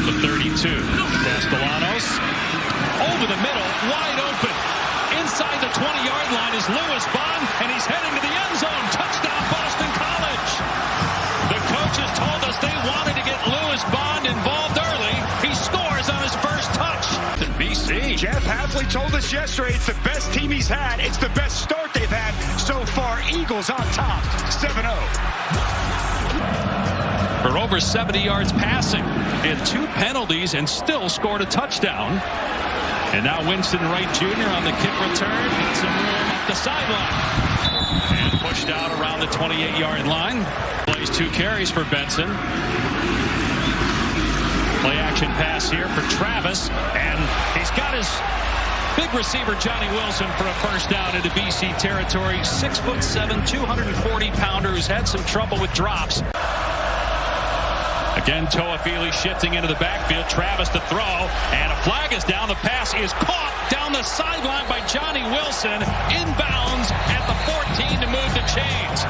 the 32. Castellanos over the middle, wide open. Inside the 20-yard line is Lewis Bond, and he's heading to the end zone. Touchdown, Boston College. The coaches told us they wanted to get Lewis Bond involved early. He scores on his first touch. The BC. Jeff Hafley told us yesterday it's the best team he's had. It's the best start they've had so far. Eagles on top, 7-0. For over 70 yards passing and 2 penalties and still scored a touchdown. And now Winston Wright Jr. on the kick return. Got some room up the sideline. And pushed out around the 28-yard line. Plays 2 carries for Benson. Play action pass here for Travis. And he's got his big receiver Johnny Wilson for a first down into BC territory. 6'7", 240-pounder who's had some trouble with drops. Again, Toafili shifting into the backfield. Travis to throw, and a flag is down. The pass is caught down the sideline by Johnny Wilson. Inbounds at the 14 to move the chains.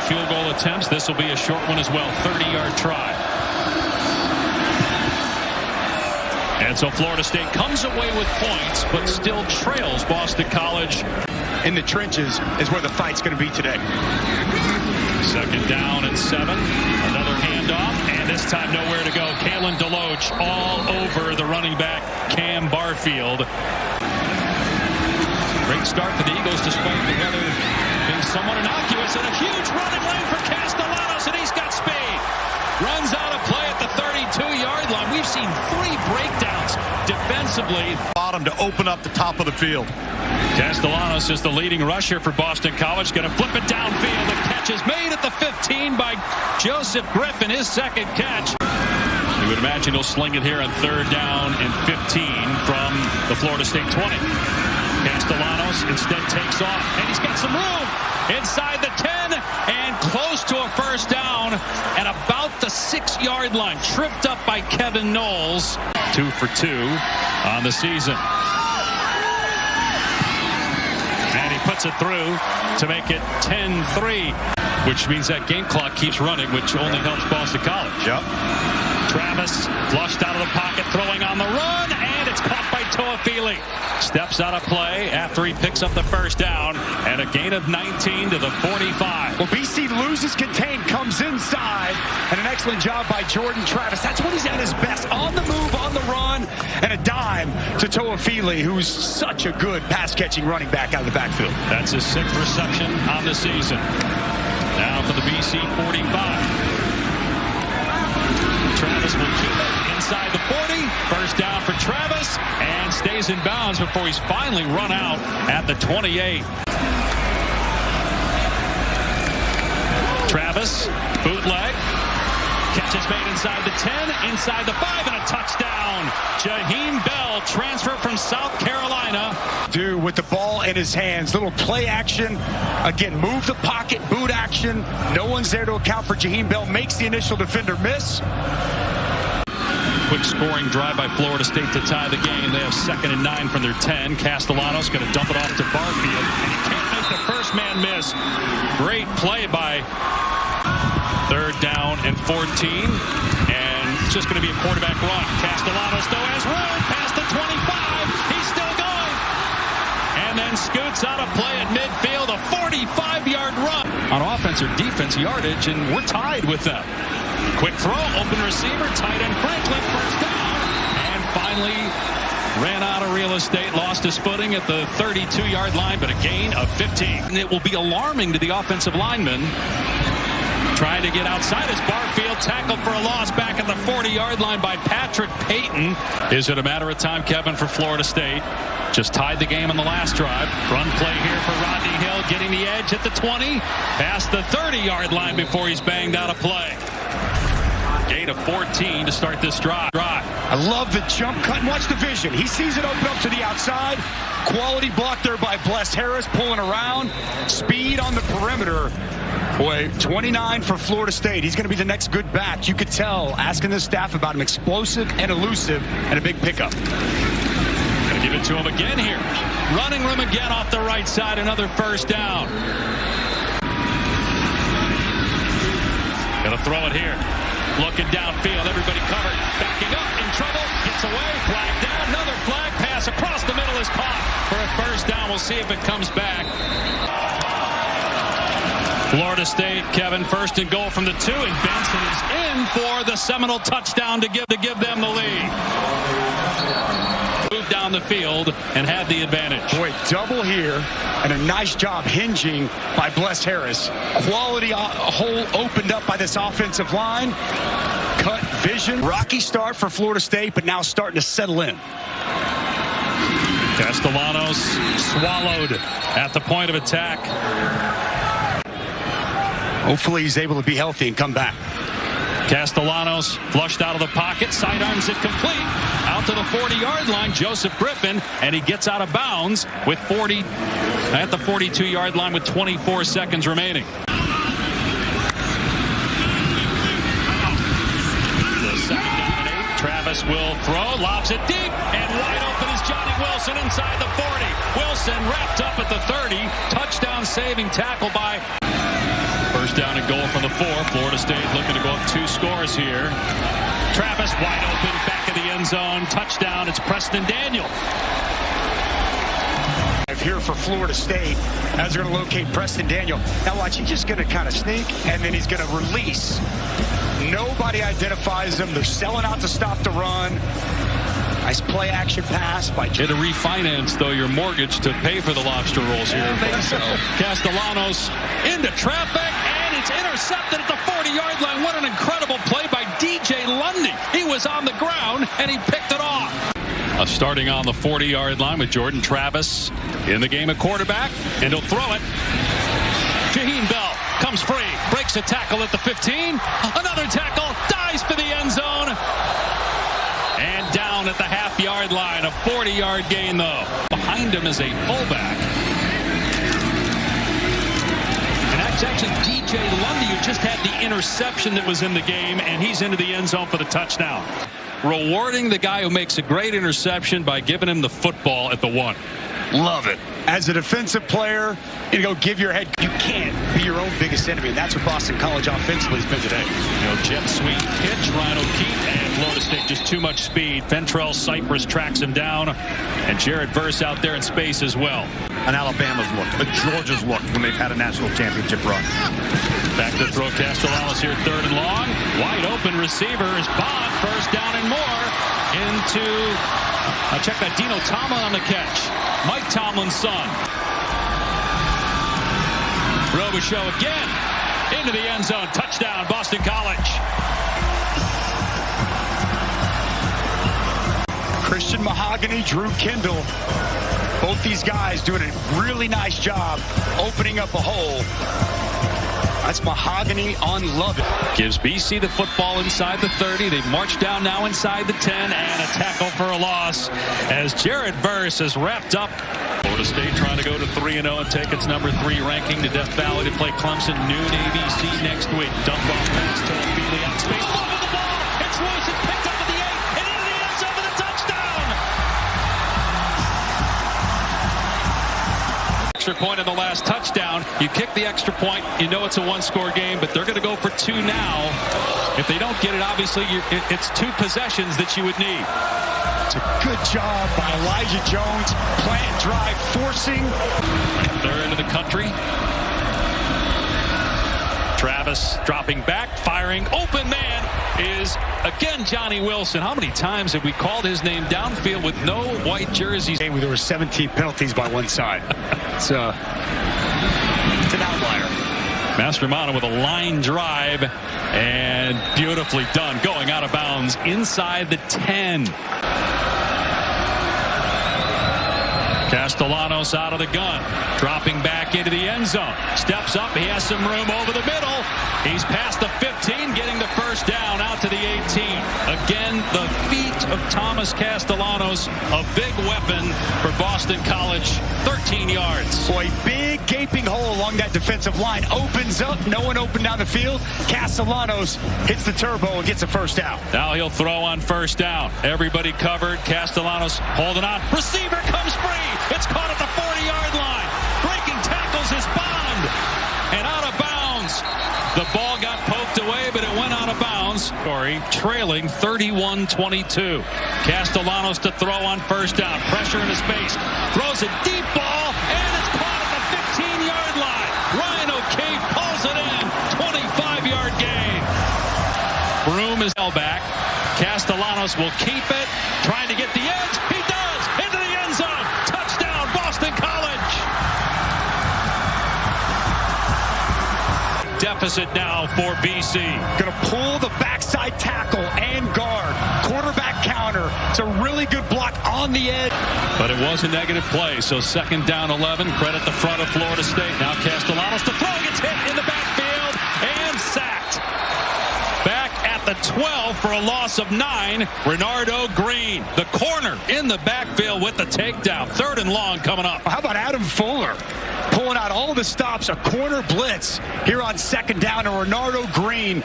Field goal attempts. This will be a short one as well. 30-yard try. And so Florida State comes away with points, but still trails Boston College. In the trenches is where the fight's going to be today. 2nd down and 7. Another handoff, and this time nowhere to go. Kalen DeLoach all over the running back, Cam Barfield. Great start for the Eagles despite the weather being somewhat innocuous. And a huge running lane for Castellanos, and he's got speed. Runs out of play at the 32-yard line. We've seen 3 breakdowns defensively. Bottom to open up the top of the field. Castellanos is the leading rusher for Boston College. Going to flip it downfield. The catch is made at the 15 by Joseph Griffin, his 2nd catch. You would imagine he'll sling it here on 3rd down and 15 from the Florida State 20. Castellanos instead takes off, and he's got some room inside the 10 and close to a first down at about the 6-yard line. Tripped up by Kevin Knowles. 2 for 2 on the season. And he puts it through to make it 10-3, which means that game clock keeps running, which only helps Boston College. Yep. Travis flushed out of the pocket, throwing on the run, and it's caught by Toafili. Steps out of play after he picks up the first down, and a gain of 19 to the 45. Well, BC loses contain, comes inside, and an excellent job by Jordan Travis. That's when he's at his best, on the move, on the run, and a dime to Toafili, who's such a good pass-catching running back out of the backfield. That's his 6th reception on the season. Now for the BC 45. Travis will keep it inside the 40. First down for Travis, and stays in bounds before he's finally run out at the 28. Travis, bootleg. Catch is made inside the 10, inside the 5, and a touchdown. Jaheim Bell, transfer from South Carolina. Dude, with the ball in his hands, little play action. Again, move the pocket, boot action. No one's there to account for Jaheim Bell. Makes the initial defender miss. Quick scoring drive by Florida State to tie the game. They have 2nd and 9 from their 10. Castellanos going to dump it off to Barfield, and he can't make the first man miss. Great play by 3rd down and 14, and it's just going to be a quarterback run. Castellanos, though, has room past the 25. He's still going, and then scoots out of play at midfield. A 45-yard run on offense or defense yardage, and we're tied with them. Quick throw, open receiver, tight end Franklin, first down, and finally ran out of real estate, lost his footing at the 32-yard line, but a gain of 15. And it will be alarming to the offensive lineman. Trying to get outside as Barfield tackled for a loss back at the 40-yard line by Patrick Payton. Is it a matter of time, Kevin, for Florida State? Just tied the game on the last drive. Run play here for Rodney Hill, getting the edge at the 20, past the 30-yard line before he's banged out of play. Gain of 14 to start this drive. I love the jump cut, and watch the vision. He sees it open up to the outside. Quality block there by Bless Harris, pulling around. Speed on the perimeter. Boy, 29 for Florida State. He's going to be the next good back. You could tell, asking the staff about him, explosive and elusive, and a big pickup. Going to give it to him again here. Running room again off the right side, another first down. Going to throw it here. Looking downfield, everybody covered. Backing up, and We'll see if it comes back. Florida State, Kevin, first and goal from the 2, and Benson is in for the Seminole touchdown to give them the lead. Moved down the field and had the advantage. Boy, double here, and a nice job hinging by Bless Harris. Quality hole opened up by this offensive line. Cut vision. Rocky start for Florida State, but now starting to settle in. Castellanos swallowed at the point of attack. Hopefully he's able to be healthy and come back. Castellanos flushed out of the pocket, sidearms it complete, out to the 40-yard line, Joseph Griffin, and he gets out of bounds with 40 at the 42-yard line with 24 seconds remaining. The 2nd down and 8, Travis will throw, lobs it deep, and wide open is Johnny Wilson inside the 40. Wilson wrapped up at the 30, touchdown saving tackle by... First down and goal from the 4. Florida State looking to go up 2 scores here. Travis wide open, back of the end zone. Touchdown. It's Preston Daniel. Here for Florida State as they're going to locate Preston Daniel. Now watch, he's just going to kind of sneak, and then he's going to release. Nobody identifies him. They're selling out to stop the run. Nice play action pass by... Had to refinance, though, your mortgage to pay for the lobster rolls here. I think so. Castellanos into traffic, and it's intercepted at the 40-yard line. What an incredible play by DJ Lundy. He was on the ground, and he picked it off. Starting on the 40-yard line with Jordan Travis in the game at quarterback, and he'll throw it. Jaheim Bell comes free, breaks a tackle at the 15. Another tackle, dives for the end zone. And down at the half-yard line, a 40-yard gain, though. Behind him is a fullback. And that's actually DJ Lundy, who just had the interception that was in the game, and he's into the end zone for the touchdown. Rewarding the guy who makes a great interception by giving him the football at the 1. Love it. As a defensive player, you go give your head. You can't be your own biggest enemy, and that's what Boston College offensively has been today. Jet sweep pitch, Ryan O'Keefe, and Florida State just too much speed. Fentrell Cypress tracks him down, and Jared Verse out there in space as well. An Alabama's look, a Georgia's look when they've had a national championship run. Back to throw Castellanos here, 3rd and long. Wide open receiver is Bond, 1st down and more. Into, check that, Dino Tomlin on the catch. Mike Tomlin's son. Robichaux again into the end zone. Touchdown, Boston College. Christian Mahogany, Drew Kendall. Both these guys doing a really nice job opening up a hole. That's Mahogany on Lovett. Gives BC the football inside the 30. They march down now inside the 10, and a tackle for a loss as Jared Verse is wrapped up. Florida State trying to go to 3-0 and take its number 3 ranking to Death Valley to play Clemson noon ABC next week. Dump off pass to Feely out space. Over the ball. It's loose. It's picked up at the 8 and into the end zone for the touchdown. Extra point in the last touchdown. You kick the extra point. You know it's a 1-score game, but they're going to go for 2 now. If they don't get it, obviously it's 2 possessions that you would need. It's a good job by Elijah Jones. Plant drive, forcing. They're into the country. Travis dropping back, firing. Open man is, again, Johnny Wilson. How many times have we called his name downfield with no white jerseys? There were 17 penalties by one side. It's an outlier. Mastromanno with a line drive, and beautifully done. Going out of bounds inside the 10. Castellanos out of the gun, dropping back into the end zone. Steps up, he has some room over the middle. He's past the 15, getting the 1st down out to the 18. Again, the feet of Thomas Castellanos, a big weapon for Boston College, 13 yards. Boy, big gaping hole along that defensive line. Opens up, no one open down the field. Castellanos hits the turbo and gets a 1st down. Now he'll throw on 1st down. Everybody covered. Castellanos holding on. Receiver comes free. It's caught at the 40-yard line. Breaking tackles is Bond. And out of bounds. The ball got poked away, but it went out of bounds. Trailing 31-22. Castellanos to throw on 1st down. Pressure in his face. Throws a deep ball, his hell back. Castellanos will keep it, trying to get the edge. He does! Into the end zone! Touchdown, Boston College! Deficit now for BC. Going to pull the backside tackle and guard. Quarterback counter. It's a really good block on the edge. But it was a negative play, so 2nd down 11. Credit the front of Florida State. Now Castellanos to throw. Gets hit in the backfield and sacked. Back at the 12 for a loss of 9. Renardo Green, the corner in the backfield with the takedown. 3rd and long coming up. How about Adam Fuller pulling out all the stops, a corner blitz here on 2nd down, and Renardo Green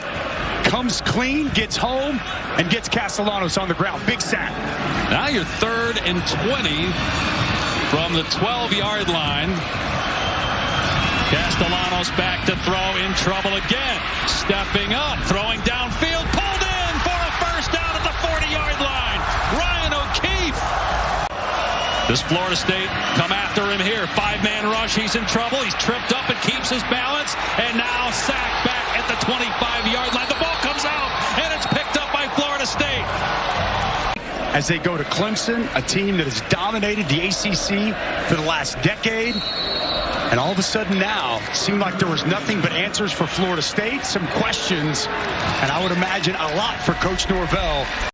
comes clean, gets home, and gets Castellanos on the ground. Big sack. Now you're 3rd and 20 from the 12-yard line. Castellanos back to throw, in trouble again. Stepping up, throwing downfield, pulled in for a 1st down at the 40-yard line. Ryan O'Keefe. Does Florida State come after him here? 5-man rush, he's in trouble. He's tripped up and keeps his balance. And now sacked back at the 25-yard line. The ball comes out, and it's picked up by Florida State. As they go to Clemson, a team that has dominated the ACC for the last decade. And all of a sudden now, it seemed like there was nothing but answers for Florida State, some questions, and I would imagine a lot for Coach Norvell.